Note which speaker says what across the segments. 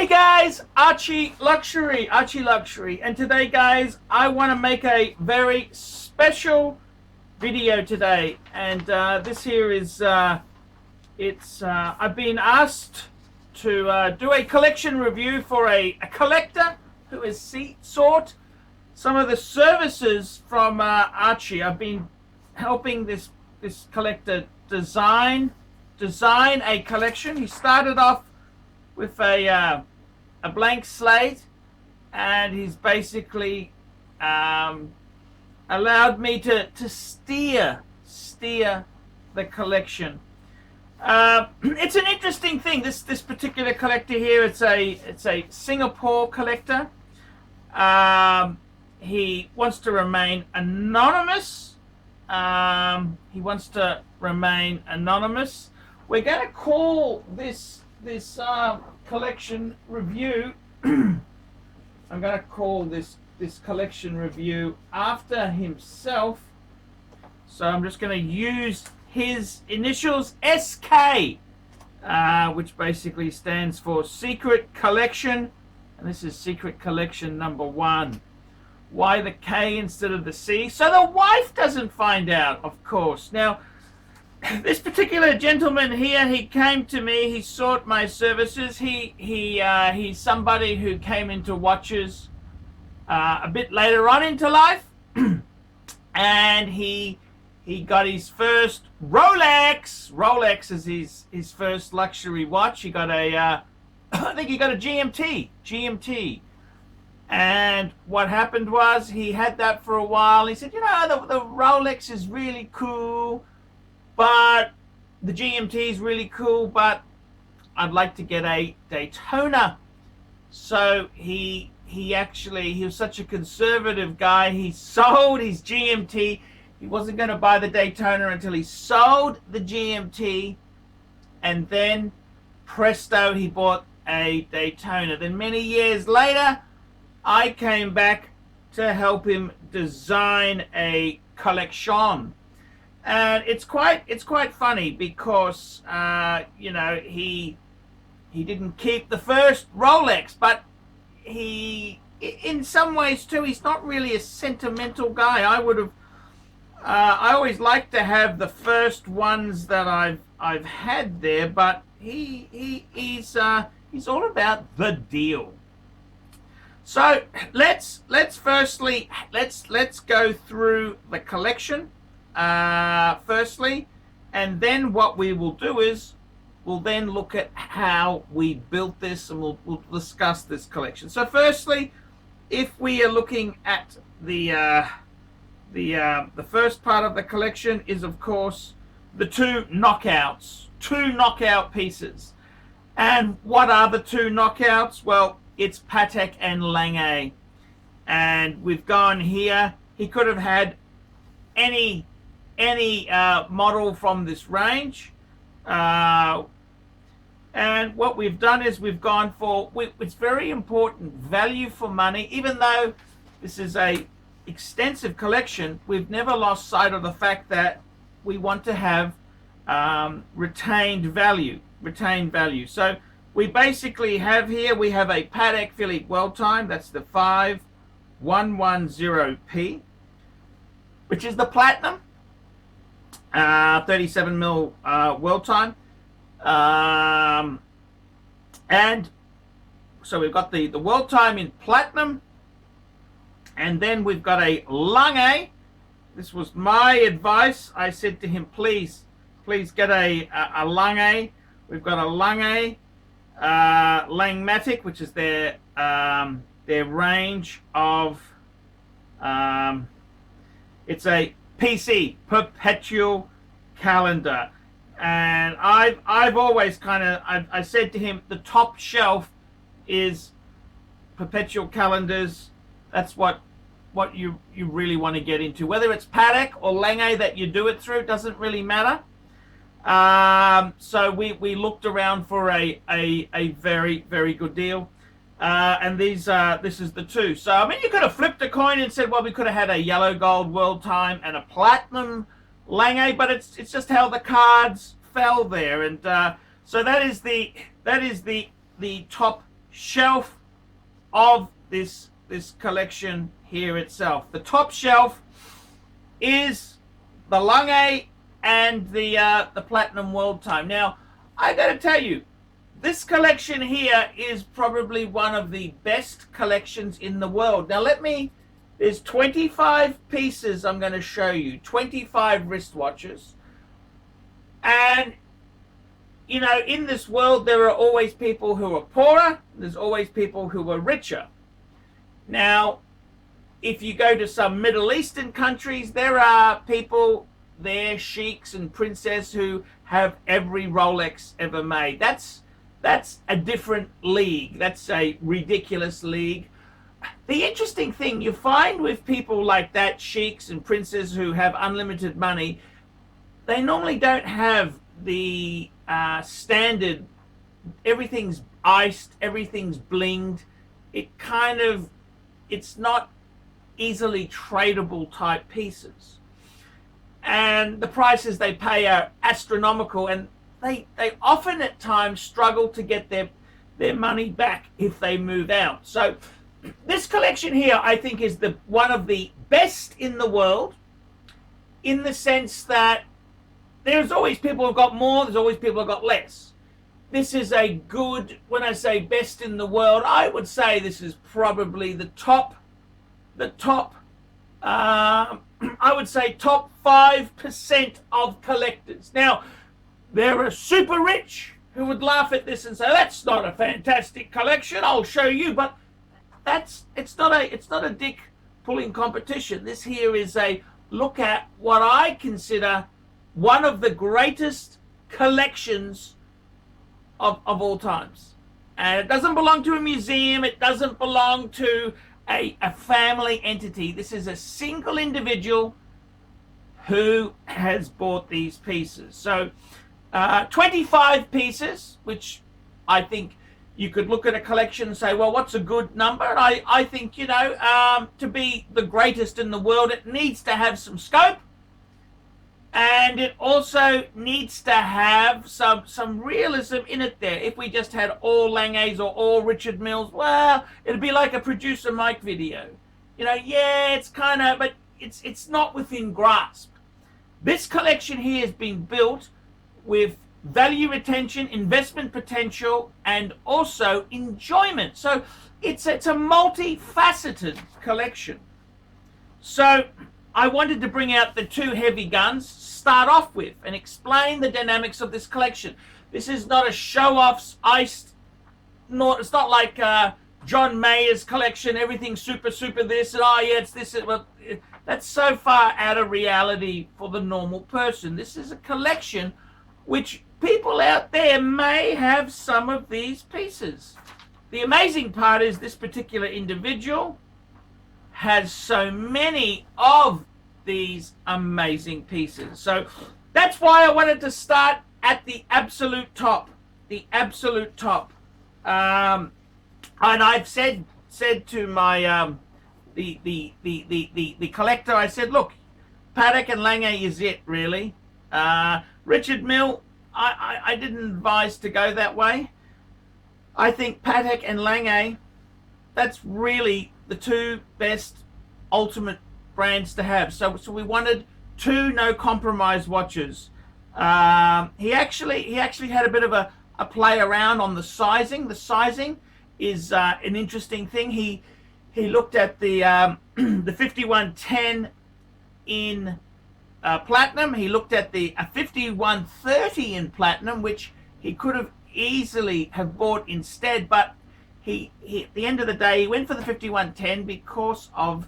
Speaker 1: Hey guys, ArchieLuxury, and today guys, I want to make a very special video today, and this here is, I've been asked to do a collection review for a collector who has sought some of the services from Archie. I've been helping this collector design a collection. He started off with a blank slate, and he's basically allowed me to steer the collection. It's an interesting thing. This particular collector here, it's a Singapore collector. He wants to remain anonymous. We're going to call this collection review I'm going to call this collection review after himself, so I'm just going to use his initials, SK, which basically stands for Secret Collection, and this is Secret Collection number 1. Why the K instead of the C? So the wife doesn't find out, of course. Now, this particular gentleman here, he came to me, he sought my services. He's somebody who came into watches a bit later on into life, and he got his first Rolex. Rolex is his first luxury watch. He got a I think he got a GMT. And what happened was, he had that for a while. He said, you know, the Rolex is really cool, but the GMT is really cool, but I'd like to get a Daytona. So he was such a conservative guy, he sold his GMT. He wasn't going to buy the Daytona until he sold the GMT, and then presto, he bought a Daytona. Then many years later, I came back to help him design a collection. And it's quite funny because you know, he didn't keep the first Rolex, but he, in some ways too, he's not really a sentimental guy. I always like to have the first ones that I've had there, but he's all about the deal. So let's go through the collection firstly, and then what we will do is we'll then look at how we built this, and we'll discuss this collection. So firstly, if we are looking at the first part of the collection, is of course the two knockout pieces. And what are the two knockouts? Well, it's Patek and Lange, and we've gone here. He could have had any model from this range, and what we've done is we've gone for, it's very important, value for money. Even though this is a extensive collection, we've never lost sight of the fact that we want to have retained value. So we basically have here, we have a Patek Philippe World Time. That's the 5110P, which is the platinum, 37 mil World Time. And so we've got the World Time in platinum, and then we've got a Lange. This was my advice. I said to him, please get a Lange. We've got a Lange Langmatic, which is their range of, it's a PC, perpetual calendar. And I've always I said to him, the top shelf is perpetual calendars. That's what you really want to get into. Whether it's Patek or Lange that you do it through, doesn't really matter. So we looked around for a very, very good deal, and this is the two. So I mean, you could have flipped a coin and said, well, we could have had a yellow gold World Time and a platinum Lange, but it's just how the cards fell there. And so that is the top shelf of this collection here itself. The top shelf is the Lange and the Platinum World Time. Now, I got to tell you, this collection here is probably one of the best collections in the world. Now, there's 25 pieces I'm going to show you, 25 wristwatches. And, you know, in this world, there are always people who are poorer. There's always people who are richer. Now, if you go to some Middle Eastern countries, there are people there, sheiks and princes, who have every Rolex ever made. That's a different league. That's a ridiculous league. The interesting thing you find with people like that, sheiks and princes who have unlimited money, they normally don't have the standard, everything's iced, everything's blinged. It's not easily tradable type pieces. And the prices they pay are astronomical, and they often at times struggle to get their money back if they move out. So this collection here, I think, is one of the best in the world, in the sense that there's always people who've got more, there's always people who've got less. This is a good, when I say best in the world, I would say this is probably the top, I would say top 5% of collectors. Now, there are super rich who would laugh at this and say, that's not a fantastic collection, I'll show you, but it's not a dick pulling competition. This here is a look at what I consider one of the greatest collections of all times. And it doesn't belong to a museum, it doesn't belong to a family entity. This is a single individual who has bought these pieces. So 25 pieces, which I think you could look at a collection and say, well, what's a good number? And I think, you know, to be the greatest in the world, it needs to have some scope. And it also needs to have some realism in it there. If we just had all Langes or all Richard Milles, well, it'd be like a Producer Mike video. You know, yeah, it's kind of, but it's not within grasp. This collection here has been built with value retention, investment potential, and also enjoyment. So it's a multifaceted collection. So I wanted to bring out the two heavy guns, start off with, and explain the dynamics of this collection. This is not a show-offs, iced, it's not like John Mayer's collection, everything's super this, and oh yeah, it's this. Well, that's so far out of reality for the normal person. This is a collection which people out there may have some of these pieces. The amazing part is this particular individual has so many of these amazing pieces. So that's why I wanted to start at the absolute top. The absolute top. And I've said to my the collector, I said, look, Patek and Lange is it, really. Richard Mille, I didn't advise to go that way. I think Patek and Lange, that's really the two best ultimate brands to have. So we wanted two no compromise watches. He actually had a bit of a play around on the sizing. The sizing is an interesting thing. He looked at the 5110 in platinum. He looked at the 5130 in platinum, which he could have easily have bought instead, but he at the end of the day he went for the 5110 because of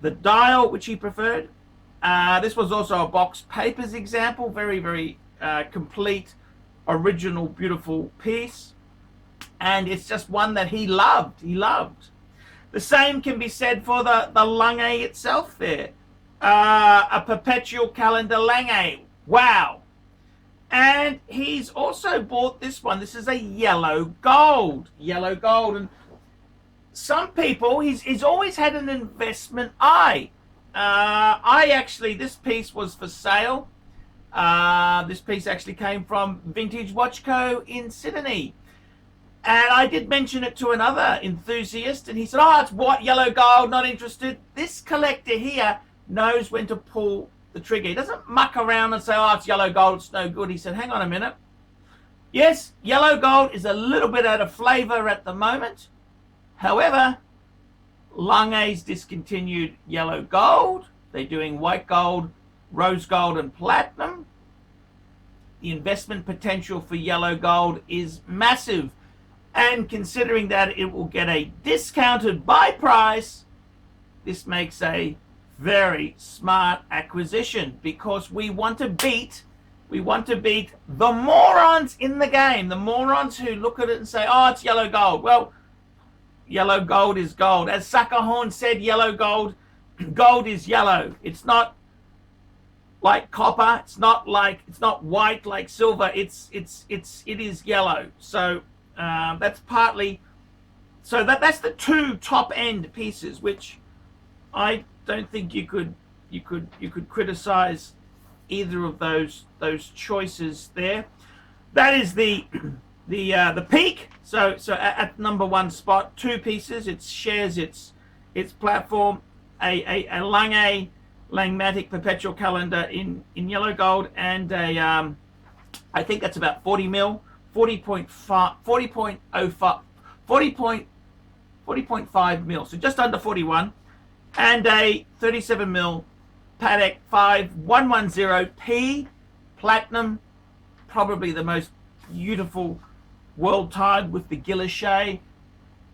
Speaker 1: the dial, which he preferred. This was also a box papers example, very complete, original, beautiful piece, and it's just one that he loved. The same can be said for the Lange itself there. A perpetual calendar Lange, wow. And he's also bought this one. This is a yellow gold, and some people, he's always had an investment eye. This piece was for sale. This piece actually came from Vintage Watch Co. in Sydney. And I did mention it to another enthusiast, and he said, oh, it's white, yellow, gold, not interested. This collector here knows when to pull the trigger. He doesn't muck around and say, oh, it's yellow, gold, it's no good. He said, hang on a minute. Yes, yellow gold is a little bit out of flavor at the moment. However, Untitled discontinued yellow gold. They're doing white gold, rose gold, and platinum. The investment potential for yellow gold is massive. And considering that it will get a discounted buy price, this makes a very smart acquisition, because we want to beat the morons in the game, the morons who look at it and say, oh, it's yellow gold. Well, yellow gold is gold. As Suckerhorn said, yellow gold is yellow. It's not like copper. It's not white like silver. It is yellow. So that's partly, so that's the two top end pieces, which I don't think you could criticize either of those choices there. That is the peak. So at number one spot, two pieces. It shares its platform, a Langmatic perpetual calendar in yellow gold, and a I think that's about 40 mil, 40.5 mil, so just under 41, and a 37 mil Patek 5110P platinum, probably the most beautiful world tied with the guilloche,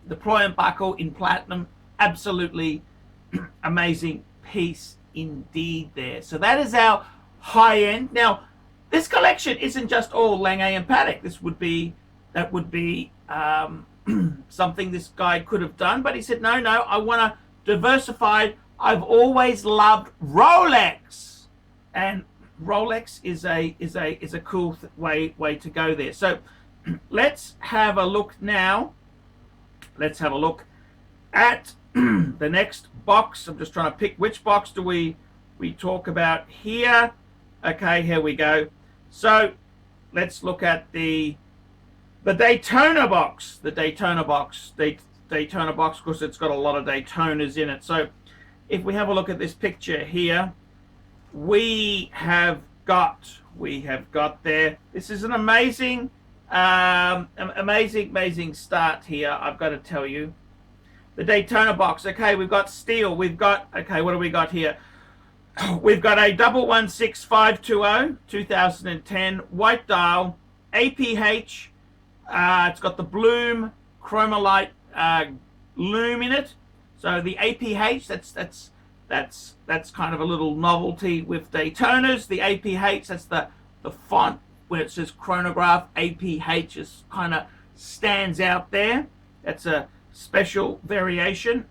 Speaker 1: the Ployant buckle in platinum. Absolutely amazing piece indeed there. So that is our high end. Now, this collection isn't just all Lange and Patek. That would be something this guy could have done, but he said, no, I want to diversify. I've always loved Rolex, and Rolex is a cool way to go there. So let's have a look now. Let's have a look at the next box. I'm just trying to pick which box do we talk about here. Okay, here we go. So let's look at the Daytona box. The Daytona box, because it's got a lot of Daytonas in it. So if we have a look at this picture here, we have got there. This is an amazing start here, I've got to tell you. The Daytona box. Okay, we've got steel. We've got, okay, what do we got here? We've got a 116520 2010 white dial APH. It's got the Bloom Chromolite loom in it. So the APH, that's kind of a little novelty with Daytonas. The APH, that's the font where it says chronograph. APH is kind of stands out there. That's a special variation.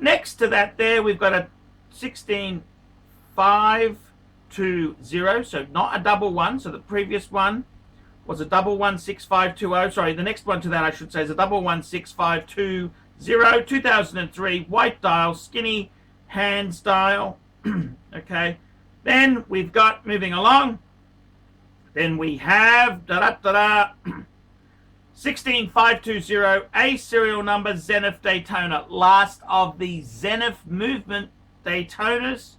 Speaker 1: Next to that there, we've got a 16520, so not a double one. So the previous one was a 116520. Sorry, the next one to that, I should say, is a 116520 2003 white dial, skinny hands dial. Okay, then we've got, moving along, then we have 16520, a serial number Zenith Daytona, last of the Zenith movement Daytonas.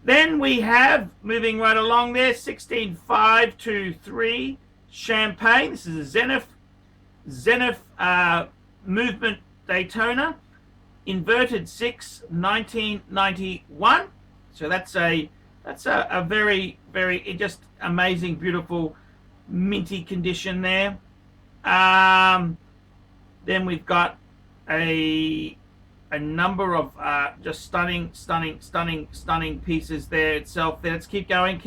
Speaker 1: Then we have, moving right along there, 16523 Champagne. This is a Zenith movement Daytona, inverted 6 1991. So that's a very, very just amazing, beautiful, minty condition there. Then we've got a number of just stunning pieces there itself. Let's keep going.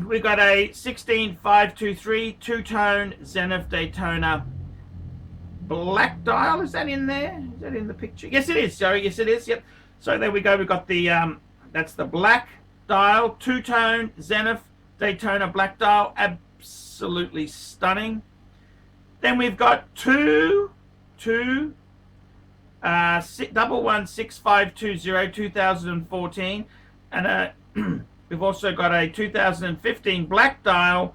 Speaker 1: We've got a 16523 two-tone Zenith Daytona black dial. Is that in there? Is that in the picture? Yes, it is. Sorry, yes, it is. Yep. So there we go. We've got the that's the black dial, two-tone Zenith Daytona black dial. Absolutely stunning. Then we've got two 116520 2014, and we've also got a 2015 black dial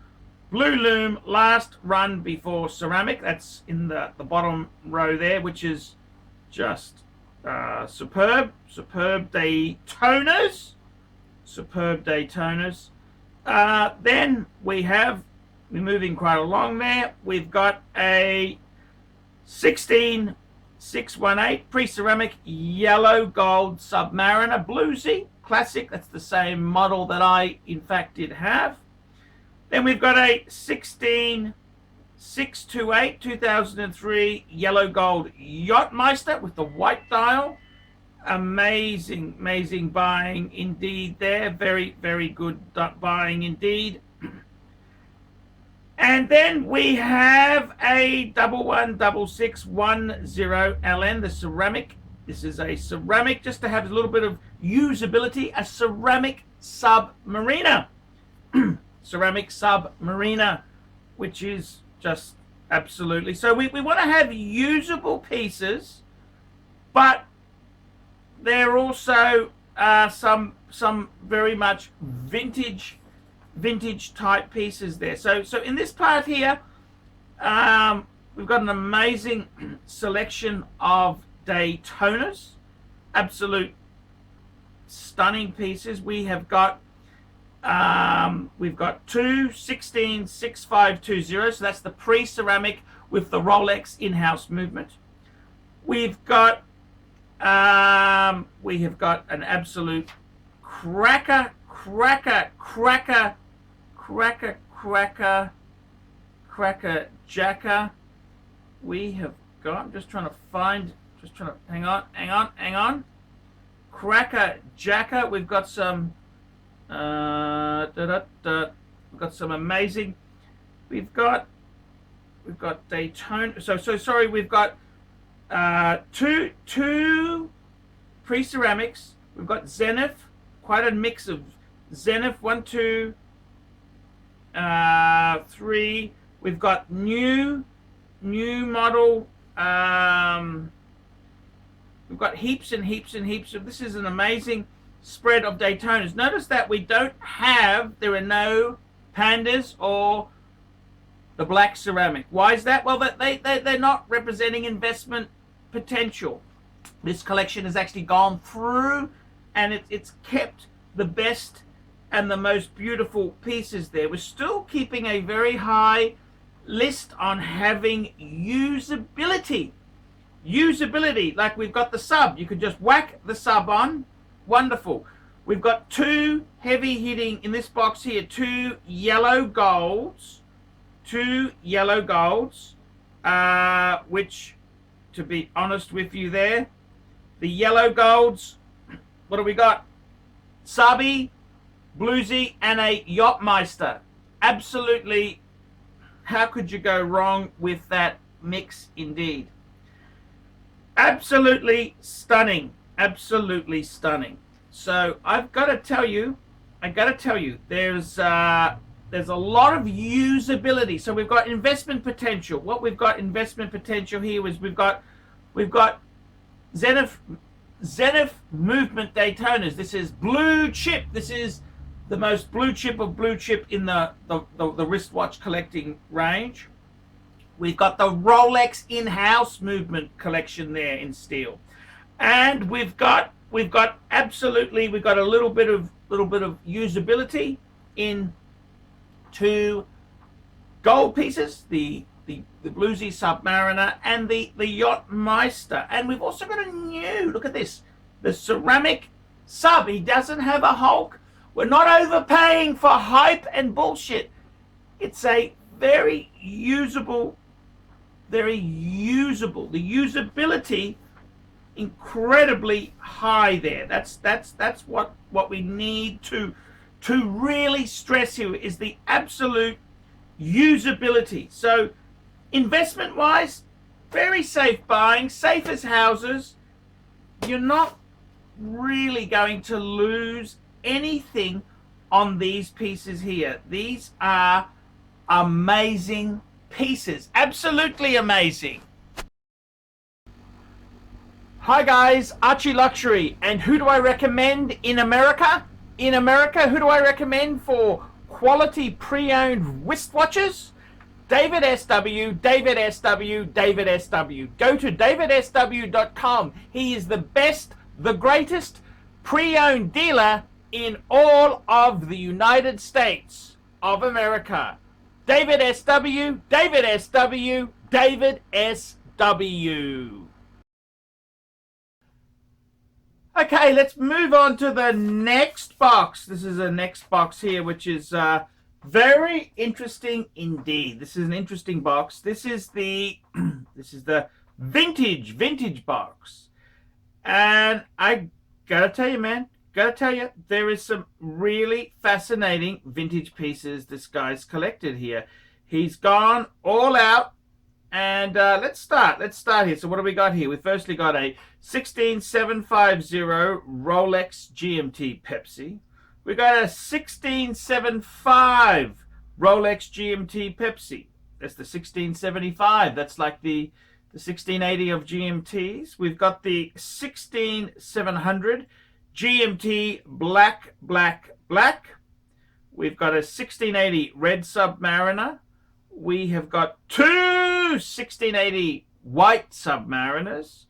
Speaker 1: Blue Loom last run before ceramic. That's in the bottom row there, which is just superb. Superb day toners. Superb day toners. Then we're moving quite along there. We've got a 16618 pre-ceramic yellow gold Submariner bluesy classic. That's the same model that I in fact did have. Then we've got a 16628 2003 yellow gold Yachtmeister with the white dial. Amazing, amazing buying indeed there. Very, very good buying indeed. And then we have a 116610 LN, the ceramic. This is a ceramic, just to have a little bit of usability, a ceramic Submariner. Ceramic Submariner, which is just absolutely... So we want to have usable pieces, but there are also some very much vintage type pieces there. So in this part here, we've got an amazing selection of Daytonas, absolute stunning pieces. We've got two 166520, so that's the pre-ceramic with the Rolex in-house movement. We have got an absolute cracker jacker. We have got, I'm just trying to hang on. Cracker jacker. We've got some we've got some amazing, we've got Daytona. So sorry, we've got two pre-ceramics. We've got Zenith, quite a mix of Zenith, 1, 2, 3. We've got new model. We've got heaps and heaps and heaps of. This is an amazing spread of Daytonas. Notice that there are no pandas or the black ceramic. Why is that? Well, they're not representing investment potential. This collection has actually gone through and it's kept the best and the most beautiful pieces there. We're still keeping a very high list on having usability. Like we've got the sub. You could just whack the sub on. Wonderful. We've got two heavy hitting in this box here, two yellow golds, which, to be honest with you there, the yellow golds, what do we got? Subby, bluesy, and a Yachtmeister. Absolutely, how could you go wrong with that mix indeed? Absolutely stunning. Absolutely stunning. So I've got to tell you, there's a lot of usability. So we've got investment potential. What we've got investment potential here is we've got Zenith movement Daytonas. This is blue chip. This is the most blue chip of blue chip in the wristwatch collecting range. We've got the Rolex in-house movement collection there in steel, and we've got a little bit of usability in two gold pieces, the bluesy Submariner and the Yachtmeister, and we've also got a new, look at this, the ceramic sub. He doesn't have a Hulk. We're not overpaying for hype and bullshit. It's a very usable. The usability incredibly high there. That's what we need to really stress here, is the absolute usability. So investment wise, very safe buying, safe as houses. You're not really going to lose anything on these pieces here. These are amazing pieces, absolutely amazing. Hi guys, ArchieLuxury, and who do I recommend in America? In America, who do I recommend for quality pre-owned wristwatches? David SW, David SW, David SW. Go to davidsw.com. He is the best, the greatest pre-owned dealer in all of the United States of America. David SW, David SW, David SW. Okay, let's move on to the next box. This is a next box here, which is very interesting indeed. This is an interesting box. This is the vintage box, and I gotta tell you, man, there is some really fascinating vintage pieces this guy's collected here. He's gone all out. And let's start here. So what do we got here? We firstly got a 16750 Rolex Gmt Pepsi. We got a 16750 Rolex Gmt Pepsi. That's the 1675. That's like the 1680 of GMTs. We've got the 16700 GMT Black. We've got a 1680 Red Submariner. We have got two 1680 white Submariners.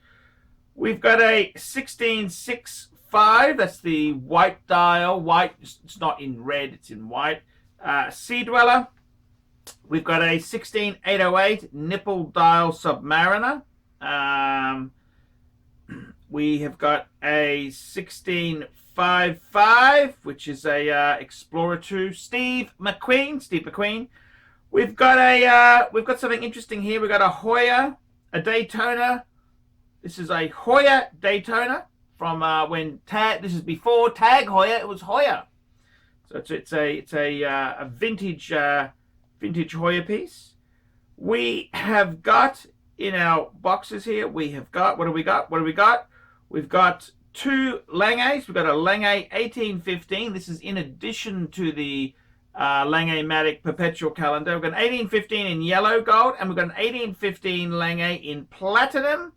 Speaker 1: We've got a 166.5, that's the white dial, white, it's not in red, it's in white, Sea Dweller. We've got a 16808 nipple dial Submariner. We have got a 1655, which is a Explorer 2, Steve McQueen. We've got something interesting here. We've got a Hoya, a Daytona. This is a Hoya Daytona from when Tag. This is before Tag Hoya. It was Hoya. So it's a vintage Hoya piece. We have got in our boxes here. We have got what do we got? We've got two Langes. We've got a Lange 1815. This is in addition to the Lange-Matic perpetual calendar. We've got an 1815 in yellow gold, and we've got an 1815 Lange in platinum.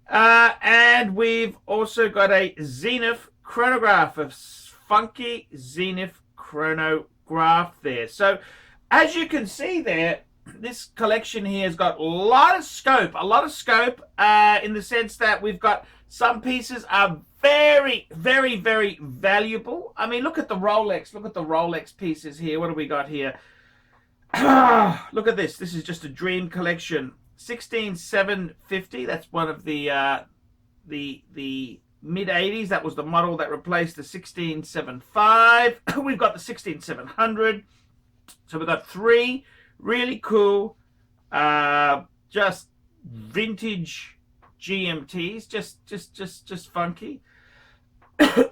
Speaker 1: And we've also got a Zenith chronograph, a funky Zenith chronograph there. So as you can see there, this collection here has got a lot of scope in the sense that we've got some pieces are very, very, very valuable. I mean, look at the Rolex pieces here. What do we got here? Look at this. This is just a dream collection. 16750. That's one of the mid 80s. That was the model that replaced the 167.5. We've got the 16700. So we've got three really cool, just vintage GMTs, just funky.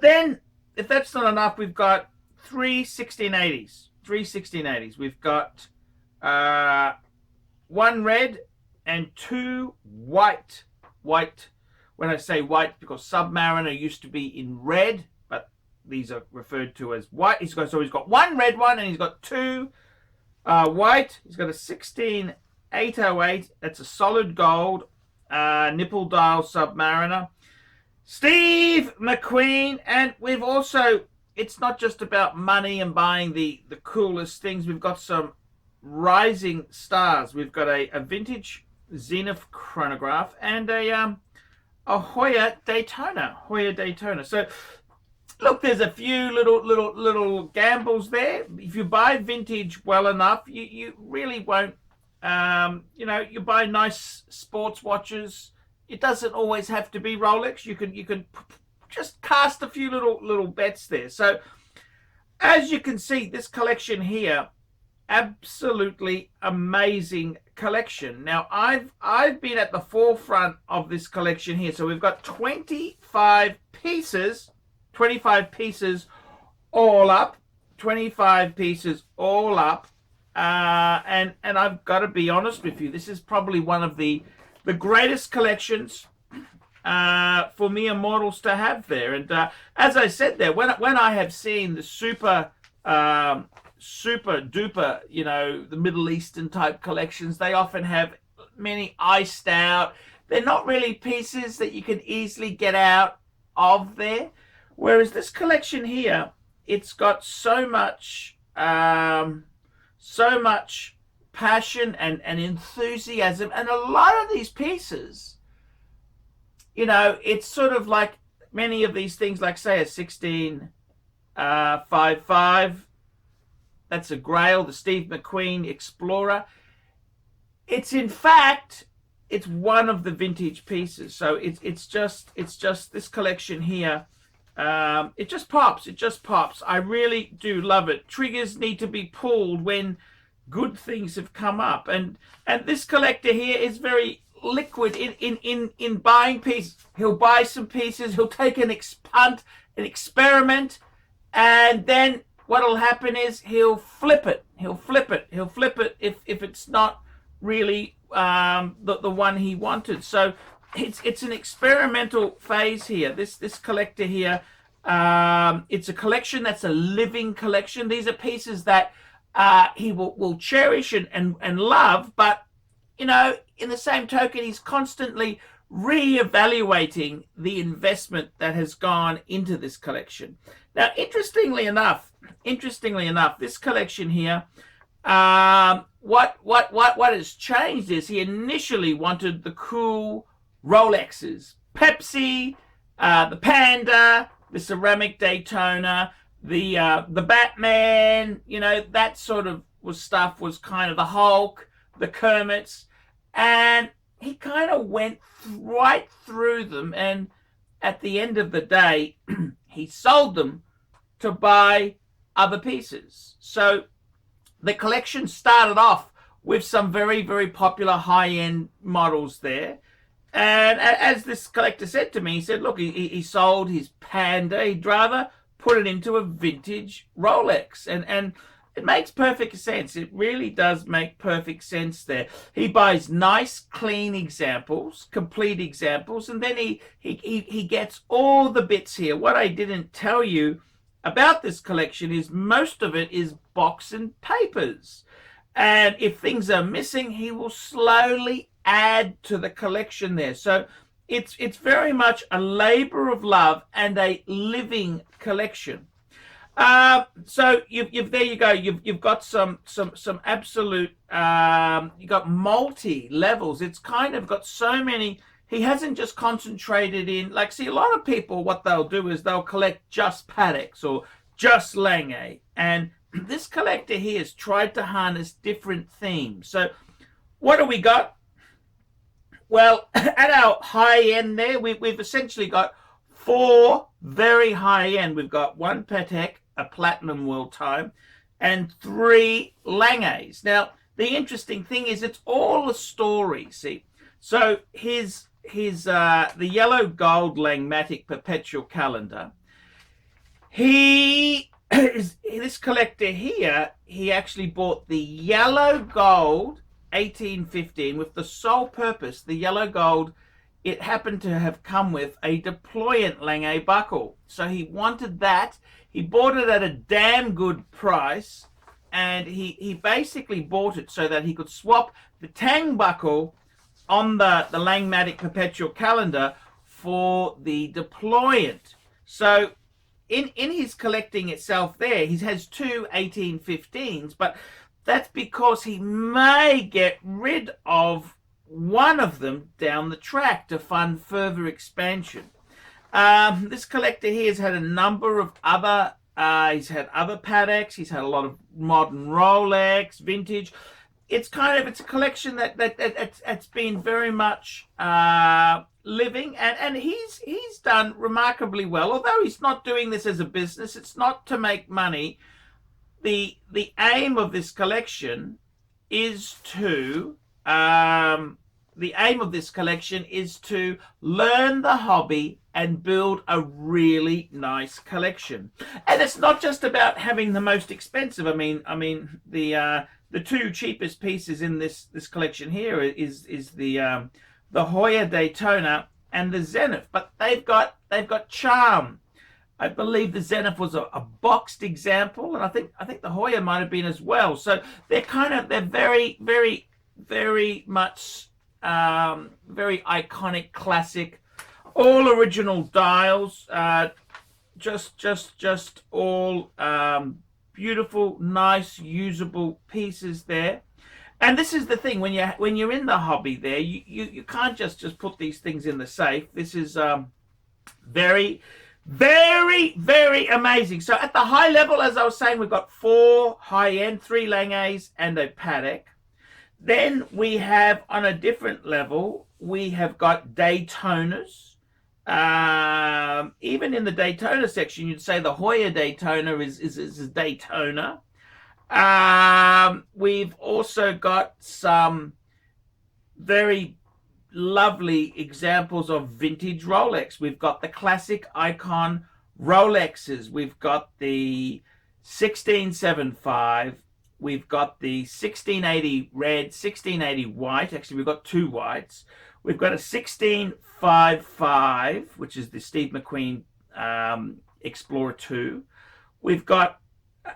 Speaker 1: Then, if that's not enough, we've got three 1680s. We've got one red and two white. When I say white, because Submariner used to be in red, but these are referred to as white. So he's got one red one, and he's got two white. He's got a 16808. That's a solid gold nipple dial Submariner. Steve McQueen. And we've also, it's not just about money and buying the coolest things. We've got some rising stars. We've got a vintage Zenith chronograph and a Hoya Daytona. So look, there's a few little gambles there. If you buy vintage well enough, you really won't. You buy nice sports watches. It doesn't always have to be Rolex. You can just cast a few little bets there. So as you can see, this collection here, absolutely amazing collection. Now I've been at the forefront of this collection here. So we've got 25 pieces all up. And I've got to be honest with you, this is probably one of the greatest collections for mere mortals to have there. And as I said there, when I have seen the super duper, the Middle Eastern type collections, they often have many iced out. They're not really pieces that you can easily get out of there. Whereas this collection here, it's got so much so much passion and enthusiasm, and a lot of these pieces, you know, it's sort of like many of these things, like say a 1655. That's a Grail, the Steve McQueen Explorer. It's in fact, it's one of the vintage pieces. So it's just this collection here. It just pops. It just pops. I really do love it. Triggers need to be pulled when good things have come up, and this collector here is very liquid in buying pieces. He'll buy some pieces. He'll take an experiment, and then what'll happen is he'll flip it. He'll flip it if it's not really the one he wanted. So it's an experimental phase here. This collector here, it's a collection that's a living collection. These are pieces that he will cherish and love, but you know, in the same token, he's constantly re-evaluating the investment that has gone into this collection. Now, interestingly enough, this collection here, what has changed is he initially wanted the cool Rolexes, Pepsi, the Panda, the ceramic Daytona, the Batman, you know, that sort of stuff was kind of the Hulk, the Kermits, and he kind of went right through them, and at the end of the day, he sold them to buy other pieces. So the collection started off with some very, very popular high-end models there. And as this collector said to me, he said, look, he sold his Panda. He'd rather put it into a vintage Rolex. And it makes perfect sense. It really does make perfect sense there. He buys nice, clean examples, complete examples, and then he gets all the bits here. What I didn't tell you about this collection is most of it is box and papers. And if things are missing, he will slowly add to the collection there. So it's very much a labor of love and a living collection. So there you go. You've got some absolute. You got multi levels. It's kind of got so many. He hasn't just concentrated in, like, see, a lot of people, what they'll do is they'll collect just Pateks or just Lange, and this collector here has tried to harness different themes. So what do we got? Well, at our high end there, we've essentially got 4 very high end. We've got 1 Patek, a platinum world time, and 3 Langes. Now, the interesting thing is it's all a story, see. So the yellow gold Langmatic perpetual calendar, this collector here, he actually bought the yellow gold 1815 with the sole purpose, the yellow gold, it happened to have come with a deployant Lange buckle. So he wanted that. He bought it at a damn good price, and he basically bought it so that he could swap the Tang buckle on the Langmatic perpetual calendar for the deployant. So in his collecting itself there, he has 2 1815s, but that's because he may get rid of one of them down the track to fund further expansion. This collector here has had a number of other, he's had other Pateks, he's had a lot of modern Rolex, vintage. It's a collection that's been very much living, and he's done remarkably well. Although he's not doing this as a business, it's not to make money. The aim of this collection is to learn the hobby and build a really nice collection. And it's not just about having the most expensive. I mean the 2 cheapest pieces in this collection here is the Hoya Daytona and the Zenith, but they've got charm. I believe the Zenith was a boxed example, and I think the Hoya might have been as well. So they're very, very, very much very iconic, classic, all original dials, just all beautiful, nice, usable pieces there. And this is the thing, when you're in the hobby there, you can't just put these things in the safe. This is very, very, very amazing. So at the high level, as I was saying, we've got 4 high-end, 3 Langes and a Patek. Then we have, on a different level, we have got Daytonas. Even in the Daytona section, you'd say the Hoya Daytona is a Daytona. We've also got some very lovely examples of vintage Rolex. We've got the classic icon Rolexes. We've got the 1675. We've got the 1680 red, 1680 white. Actually, we've got 2 whites. We've got a 1655, which is the Steve McQueen Explorer 2. We've got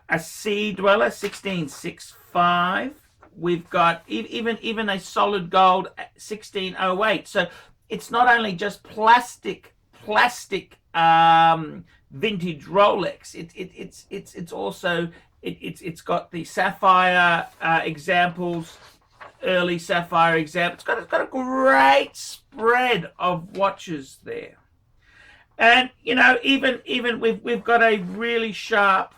Speaker 1: a Sea Dweller 1665. We've got even a solid gold 1608. So it's not only just plastic vintage Rolex. It's also it's got the sapphire examples, early sapphire example. It's got a great spread of watches there. And you know, even we've got a really sharp.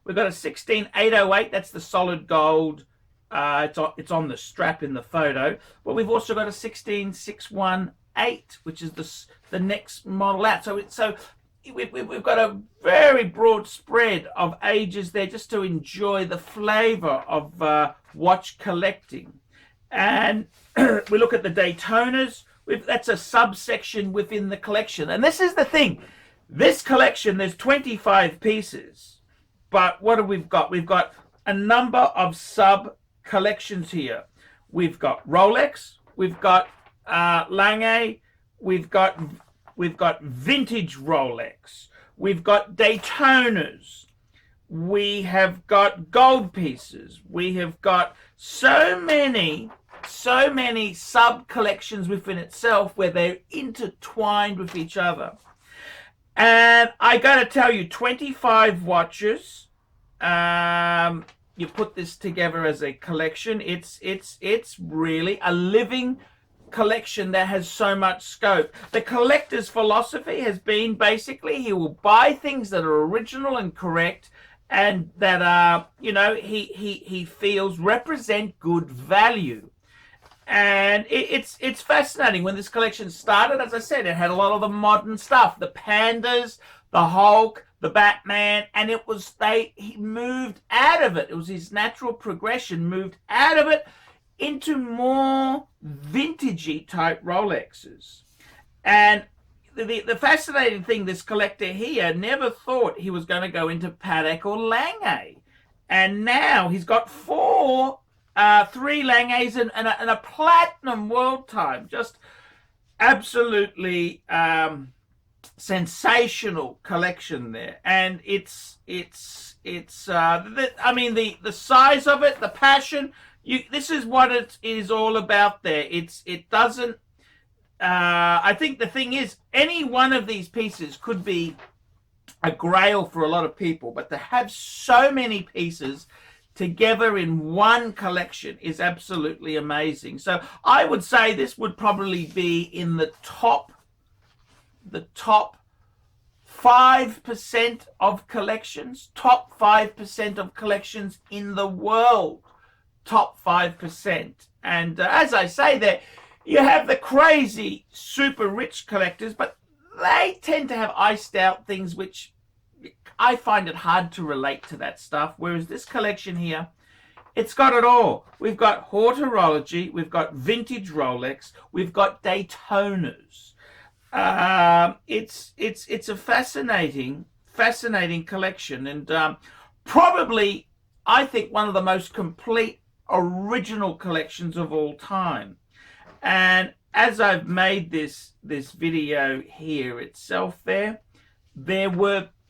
Speaker 1: We've got a 16808. That's the solid gold. It's on the strap in the photo. But we've also got a 16618, which is the next model out. So we've got a very broad spread of ages there, just to enjoy the flavor of watch collecting. And we look at the Daytonas. That's a subsection within the collection. And this is the thing. This collection, there's 25 pieces. But what have we've got? We've got a number of sub-collections here. We've got Rolex. We've got Lange. We've got vintage Rolex. We've got Daytonas. We have got gold pieces. We have got so many sub-collections within itself where they're intertwined with each other. And I got to tell you, 25 watches. You put this together as a collection. It's really a living collection that has so much scope. The collector's philosophy has been basically he will buy things that are original and correct, and that are, you know, he feels represent good value. And it's fascinating. When this collection started, as I said, it had a lot of the modern stuff, the pandas, the Hulk, the Batman, and he moved out of it. It was his natural progression, moved out of it into more vintagey type Rolexes. And the fascinating thing, this collector here never thought he was going to go into Patek or Lange. And now he's got 3 Langes and a platinum world time. Just absolutely sensational collection there. And it's I mean, the size of it, the passion. This is what it is all about there. It doesn't. I think the thing is, any one of these pieces could be a grail for a lot of people, but to have so many pieces together in one collection is absolutely amazing. So I would say this would probably be in the top 5% of collections, top 5% of collections in the world, top 5%. And as I say there, you have the crazy, super rich collectors, but they tend to have iced out things which I find it hard to relate to that stuff. Whereas this collection here, it's got it all. We've got horology, we've got vintage Rolex, we've got Daytonas. It's a fascinating collection, and probably, I think, one of the most complete original collections of all time. And as I've made this video here itself, there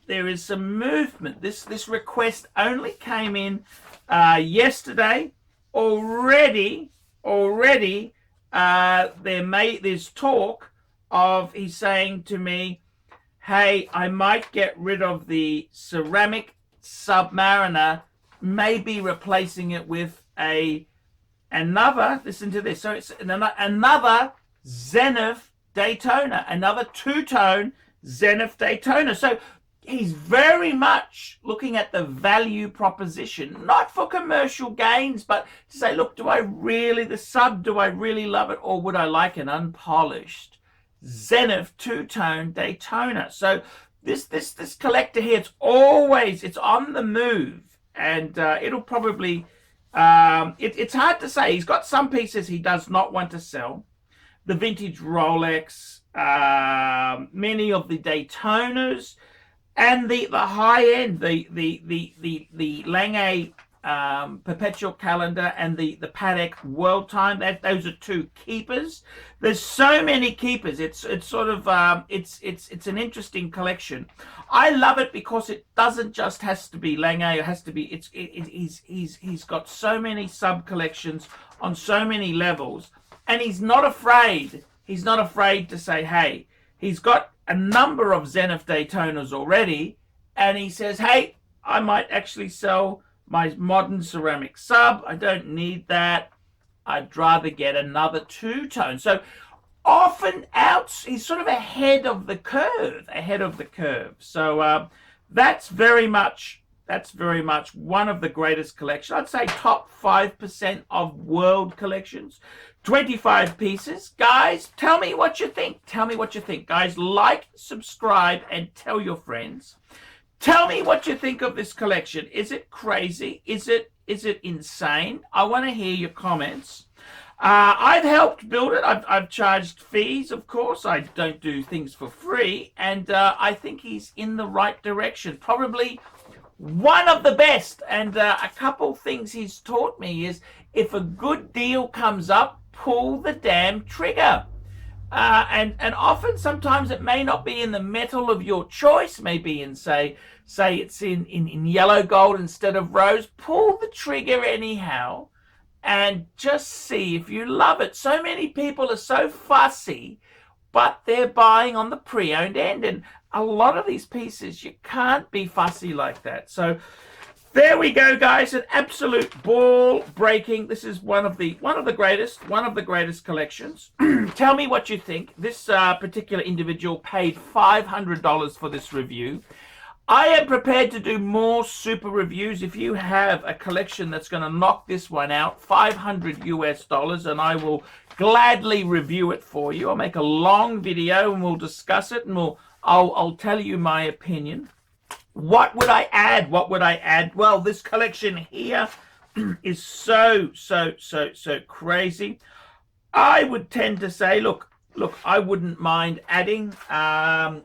Speaker 1: is some movement. This request only came in yesterday. Already there's talk of, he's saying to me, hey, I might get rid of the ceramic Submariner, maybe replacing it with another, listen to this, so it's another Zenith Daytona, another two-tone Zenith Daytona. So he's very much looking at the value proposition, not for commercial gains, but to say, look, do I really love it, or would I like an unpolished Zenith two-tone Daytona? So this collector here, it's on the move, and it'll probably it's hard to say. He's got some pieces he does not want to sell. The vintage Rolex, many of the Daytonas, and the high end, the Lange perpetual calendar and the Patek World Time. Those are two keepers. There's so many keepers. It's sort of it's an interesting collection. I love it because it doesn't just has to be Lange. It has to be. He's got so many sub collections on so many levels, and he's not afraid. He's not afraid to say, hey, he's got a number of Zenith Daytonas already, and he says, hey, I might actually sell my modern ceramic sub. I don't need that. I'd rather get another two-tone. So often he's sort of ahead of the curve. So that's very much one of the greatest collections. I'd say top 5% of world collections. 25 pieces. Guys, tell me what you think. Guys, like, subscribe, and tell your friends. Tell me what you think of this collection. Is it crazy? Is it insane? I want to hear your comments. I've helped build it. I've charged fees, of course. I don't do things for free. And I think he's in the right direction. Probably one of the best. And a couple things he's taught me is, if a good deal comes up, pull the damn trigger. And often, sometimes it may not be in the metal of your choice, maybe in, say it's in yellow gold instead of rose. Pull the trigger anyhow and just see if you love it. So many people are so fussy, but they're buying on the pre-owned end, and a lot of these pieces, you can't be fussy like that. So there we go, guys. An absolute ball breaking. This is one of the greatest collections. Tell me what you think. This particular individual paid $500 for this review. I am prepared to do more super reviews. If you have a collection that's going to knock this one out, $500 US, and I will gladly review it for you. I'll make a long video and we'll discuss it, and I'll tell you my opinion. What would I add? Well, this collection here is so crazy. I would tend to say, look, I wouldn't mind adding, I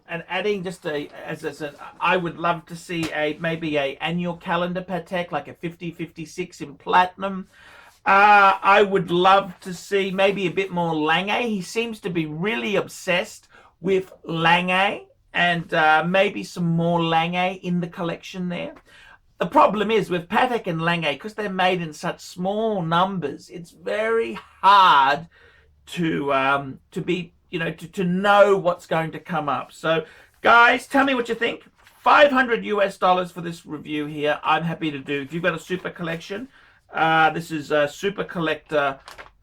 Speaker 1: would love to see maybe a annual calendar Patek, like a 5056 in platinum. I would love to see maybe a bit more Lange. He seems to be really obsessed with Lange. And maybe some more Lange in the collection there. The problem is with Patek and Lange, because they're made in such small numbers, it's very hard to be, to know what's going to come up. So, guys, tell me what you think. $500 US for this review here. I'm happy to do. If you've got a super collection, this is a super collector.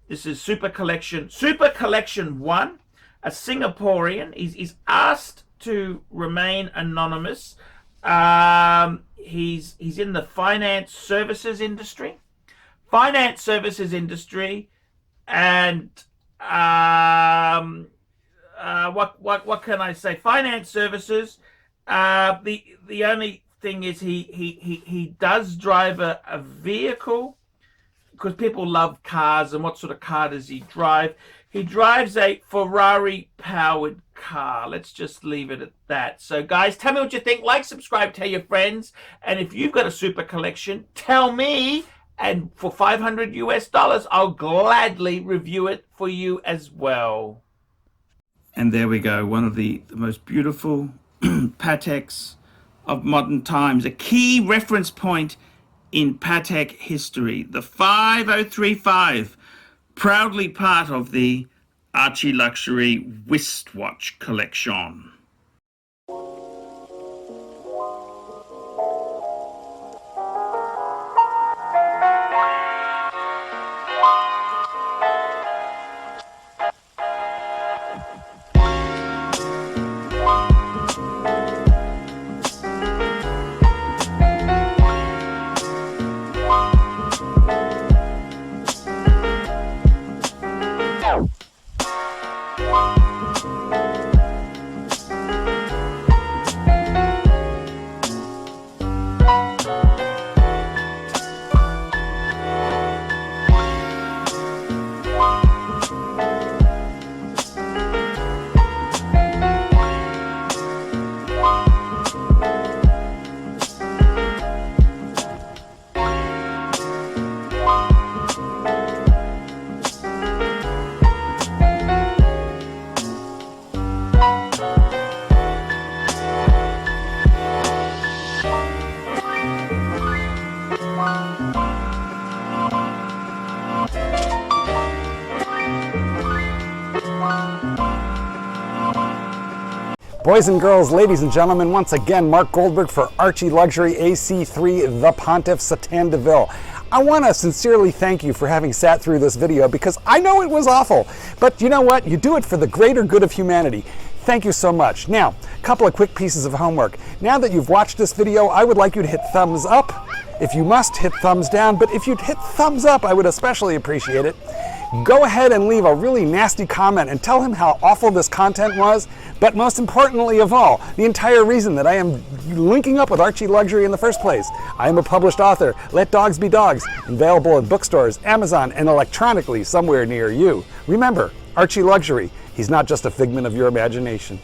Speaker 1: This is super collection 1, a Singaporean. He's asked to remain anonymous. He's in the finance services industry, and what can I say? Finance services. The only thing is he does drive a vehicle, because people love cars. And what sort of car does he drive? He drives a Ferrari-powered car. Let's just leave it at that. So, guys, tell me what you think. Like, subscribe, tell your friends. And if you've got a super collection, tell me. And for $500 US, I'll gladly review it for you as well. And there we go. One of the most beautiful Pateks of modern times. A key reference point in Patek history. The 5035. Proudly part of the ArchieLuxury wristwatch collection.
Speaker 2: Boys and girls, ladies and gentlemen, once again, Mark Goldberg for ArchieLuxury AC3, the Pontiff, Satan Deville. I want to sincerely thank you for having sat through this video because I know it was awful, but you know what? You do it for the greater good of humanity. Thank you so much. Now, a couple of quick pieces of homework. Now that you've watched this video, I would like you to hit thumbs up. If you must, hit thumbs down, but if you'd hit thumbs up, I would especially appreciate it. Go ahead and leave a really nasty comment and tell him how awful this content was, but most importantly of all, the entire reason that I am linking up with ArchieLuxury in the first place. I am a published author. Let dogs be dogs. Available at bookstores, Amazon, and electronically somewhere near you. Remember, ArchieLuxury. He's not just a figment of your imagination.